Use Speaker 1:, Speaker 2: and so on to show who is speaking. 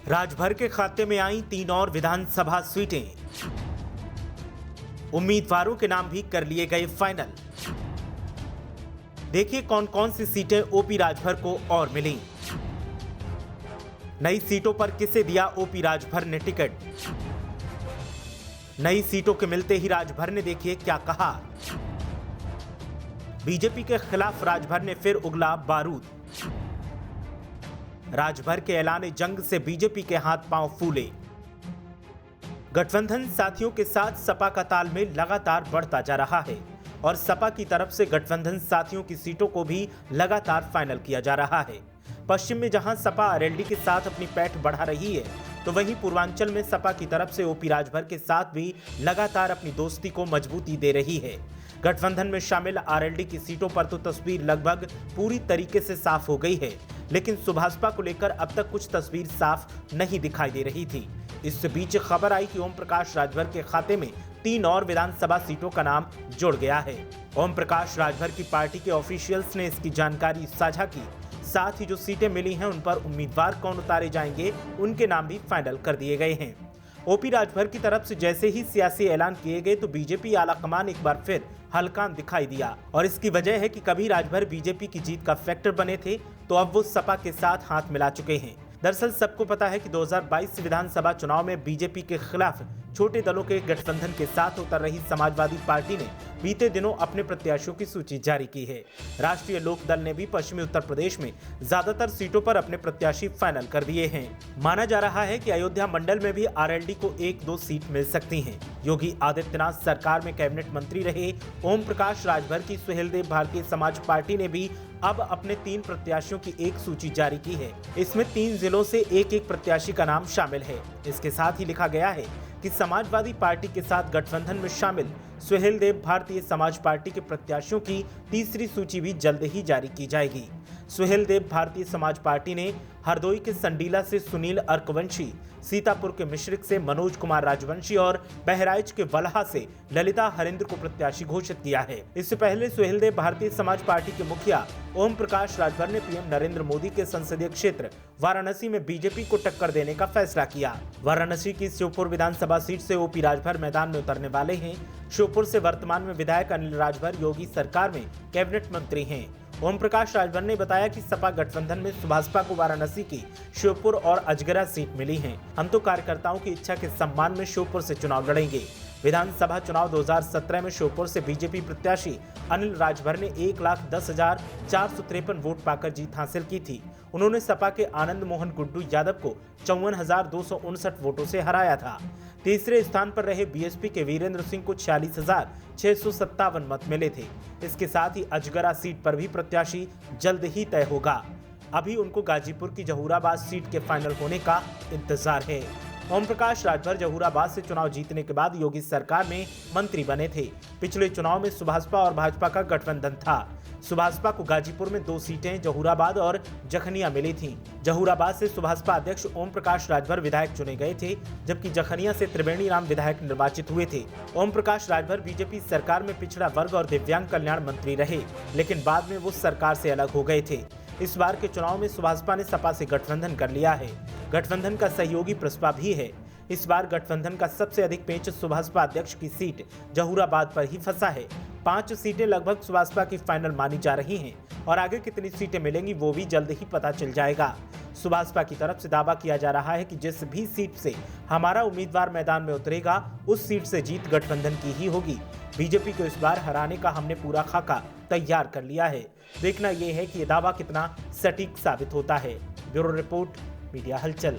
Speaker 1: राजभर के खाते में आई 3 और विधानसभा सीटें। उम्मीदवारों के नाम भी कर लिए गए फाइनल। देखिए कौन कौन सी सीटें ओपी राजभर को और मिली। नई सीटों पर किसे दिया ओपी राजभर ने टिकट। नई सीटों के मिलते ही राजभर ने देखिए क्या कहा। बीजेपी के खिलाफ राजभर ने फिर उगला बारूद। राजभर के ऐलान जंग से बीजेपी के हाथ पांव फूले। गठबंधन साथियों के साथ सपा का तालमेल लगातार बढ़ता जा रहा है और सपा की तरफ से गठबंधन साथियों की सीटों को भी लगातार फाइनल किया जा रहा है। पश्चिम में जहां सपा आरएलडी के साथ अपनी पैठ बढ़ा रही है, तो वहीं पूर्वांचल में सपा की तरफ से ओपी राजभर के साथ भी लगातार अपनी दोस्ती को मजबूती दे रही है। गठबंधन में शामिल आरएलडी की सीटों पर तो तस्वीर लगभग पूरी तरीके से साफ हो गई है, लेकिन सुभाषपा को लेकर अब तक कुछ तस्वीर साफ नहीं दिखाई दे रही थी। इस बीच खबर आई कि ओम प्रकाश राजभर के खाते में 3 और विधानसभा सीटों का नाम जुड़ गया है। ओम प्रकाश राजभर की पार्टी के ऑफिशियल्स ने इसकी जानकारी साझा की। साथ ही जो सीटें मिली हैं उन पर उम्मीदवार कौन उतारे जाएंगे, उनके नाम भी फाइनल कर दिए गए हैं। ओपी राजभर की तरफ से जैसे ही सियासी ऐलान किए गए तो बीजेपी आलाकमान एक बार फिर हल्कान दिखाई दिया और इसकी वजह है कि कभी राजभर बीजेपी की जीत का फैक्टर बने थे, तो अब वो सपा के साथ हाथ मिला चुके हैं। दरअसल सबको पता है कि 2022 विधानसभा चुनाव में बीजेपी के खिलाफ छोटे दलों के गठबंधन के साथ उतर रही समाजवादी पार्टी ने बीते दिनों अपने प्रत्याशियों की सूची जारी की है। राष्ट्रीय लोक दल ने भी पश्चिमी उत्तर प्रदेश में ज्यादातर सीटों पर अपने प्रत्याशी फाइनल कर दिए हैं। माना जा रहा है कि अयोध्या मंडल में भी आरएलडी को 1-2 सीट मिल सकती हैं। योगी आदित्यनाथ सरकार में कैबिनेट मंत्री रहे ओम प्रकाश राजभर की सुहेलदेव भारतीय समाज पार्टी ने भी अब अपने 3 प्रत्याशियों की एक सूची जारी की है। इसमें 3 जिलों से एक प्रत्याशी का नाम शामिल है। इसके साथ ही लिखा गया है कि समाजवादी पार्टी के साथ गठबंधन में शामिल सुहेलदेव भारतीय समाज पार्टी के प्रत्याशियों की तीसरी सूची भी जल्द ही जारी की जाएगी। सुहेलदेव भारतीय समाज पार्टी ने हरदोई के संडीला से सुनील अर्कवंशी, सीतापुर के मिश्रिक से मनोज कुमार राजवंशी और बहराइच के वलहा से ललिता हरिंद्र को प्रत्याशी घोषित किया है। इससे पहले सुहेलदेव भारतीय समाज पार्टी के मुखिया ओम प्रकाश राजभर ने पीएम नरेंद्र मोदी के संसदीय क्षेत्र वाराणसी में बीजेपी को टक्कर देने का फैसला किया। वाराणसी की श्योपुर विधानसभा सीट से ओपी राजभर मैदान में उतरने वाले हैं। श्योपुर से वर्तमान में विधायक अनिल राजभर योगी सरकार में कैबिनेट मंत्री हैं। ओम प्रकाश राजभर ने बताया कि सपा गठबंधन में सुभाषपा को वाराणसी की श्योपुर और अजगरा सीट मिली है। हम तो कार्यकर्ताओं की इच्छा के सम्मान में श्योपुर से चुनाव लड़ेंगे। विधानसभा चुनाव 2017 में श्योपुर से बीजेपपी प्रत्याशी अनिल राजभर ने 1,10,453 वोट पाकर जीत हासिल की थी। उन्होंने सपा के आनंद मोहन गुड्डू यादव को 54,259 वोटों से हराया था। तीसरे स्थान पर रहे बीएसपी के वीरेंद्र सिंह को 46,657 मत मिले थे। इसके साथ ही अजगरा सीट पर भी प्रत्याशी जल्द ही तय होगा। अभी उनको गाजीपुर की जहूराबाद सीट के फाइनल होने का इंतजार है। ओम प्रकाश राजभर जहूराबाद से चुनाव जीतने के बाद योगी सरकार में मंत्री बने थे। पिछले चुनाव में सुभाषपा और भाजपा का गठबंधन था। सुभाषपा को गाजीपुर में 2 सीटें जहूराबाद और जखनिया मिली थीं। जहूराबाद से सुभाषपा अध्यक्ष ओम प्रकाश राजभर विधायक चुने गए थे, जबकि जखनिया से त्रिवेणी राम विधायक निर्वाचित हुए थे। ओम प्रकाश राजभर बीजेपी सरकार में पिछड़ा वर्ग और दिव्यांग कल्याण मंत्री रहे, लेकिन बाद में वो सरकार से अलग हो गए थे। इस बार के चुनाव में सुभाषपा ने सपा से गठबंधन कर लिया है। गठबंधन का सहयोगी प्रसपा भी है। इस बार गठबंधन का सबसे अधिक पेंच सुभाषपा अध्यक्ष की सीट जहूराबाद पर ही फंसा है। 5 सीटें लगभग सुभाषपा की फाइनल मानी जा रही हैं और आगे कितनी सीटें मिलेंगी वो भी जल्द ही पता चल जाएगा। सुभाषपा की तरफ से दावा किया जा रहा है कि जिस भी सीट से हमारा उम्मीदवार मैदान में उतरेगा उस सीट से जीत गठबंधन की ही होगी। बीजेपी को इस बार हराने का हमने पूरा खाका तैयार कर लिया है। देखना यह है कि ये दावा कितना सटीक साबित होता है। ब्यूरो रिपोर्ट, मीडिया हलचल।